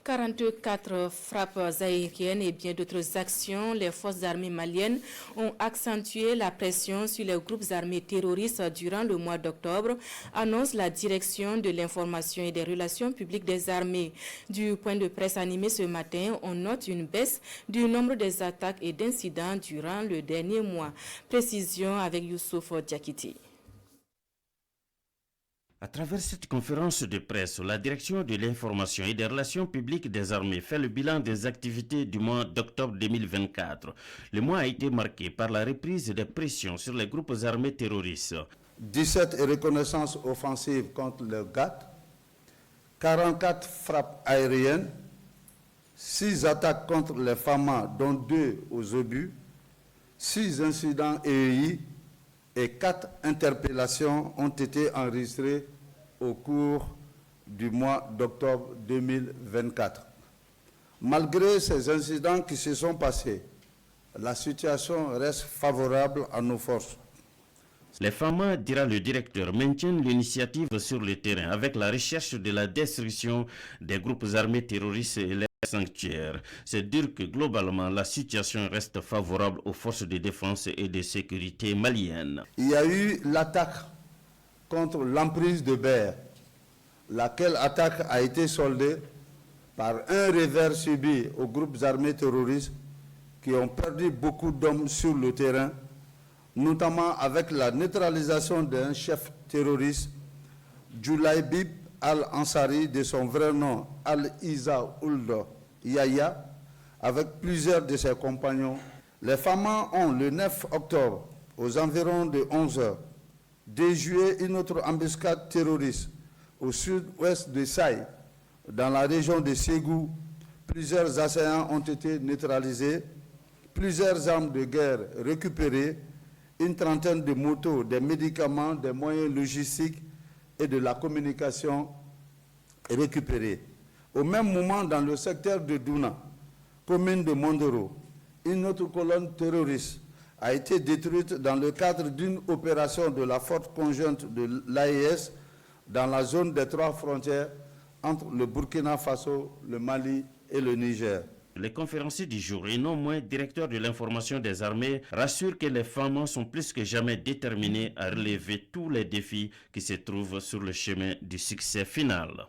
44 frappes aériennes et bien d'autres actions, les forces armées maliennes ont accentué la pression sur les groupes armés terroristes durant le mois d'octobre, annonce la direction de l'information et des relations publiques des armées. Du point de presse animé ce matin, on note une baisse du nombre des attaques et d'incidents durant le dernier mois. Précision avec Youssouf Diakiti. À travers cette conférence de presse, la direction de l'information et des relations publiques des armées fait le bilan des activités du mois d'octobre 2024. Le mois a été marqué par la reprise des pressions sur les groupes armés terroristes. 17 reconnaissances offensives contre le GAT, 44 frappes aériennes, 6 attaques contre les FAMA, dont 2 aux obus, 6 incidents EEI et 4 interpellations ont été enregistrées au cours du mois d'octobre 2024. Malgré ces incidents qui se sont passés, la situation reste favorable à nos forces. Les FAMA, dira le directeur, maintiennent l'initiative sur le terrain avec la recherche de la destruction des groupes armés terroristes et les sanctuaires. C'est dire que globalement, la situation reste favorable aux forces de défense et de sécurité maliennes. Il y a eu l'attaque contre l'emprise de Ber, laquelle attaque a été soldée par un revers subi aux groupes armés terroristes qui ont perdu beaucoup d'hommes sur le terrain, notamment avec la neutralisation d'un chef terroriste, Julaibib al-Ansari, de son vrai nom Al-Isa Ould Yahya, avec plusieurs de ses compagnons. Les FAMA ont, le 9 octobre, aux environs de 11 h, déjoué une autre embuscade terroriste au sud-ouest de Saï, dans la région de Ségou. Plusieurs assaillants ont été neutralisés, plusieurs armes de guerre récupérées, une trentaine de motos, des médicaments, des moyens logistiques et de la communication récupérés. Au même moment, dans le secteur de Douna, commune de Mondoro, une autre colonne terroriste a été détruite dans le cadre d'une opération de la force conjointe de l'AES dans la zone des 3 frontières entre le Burkina Faso, le Mali et le Niger. Les conférenciers du jour et non moins directeurs de l'information des armées rassurent que les FAMA sont plus que jamais déterminés à relever tous les défis qui se trouvent sur le chemin du succès final.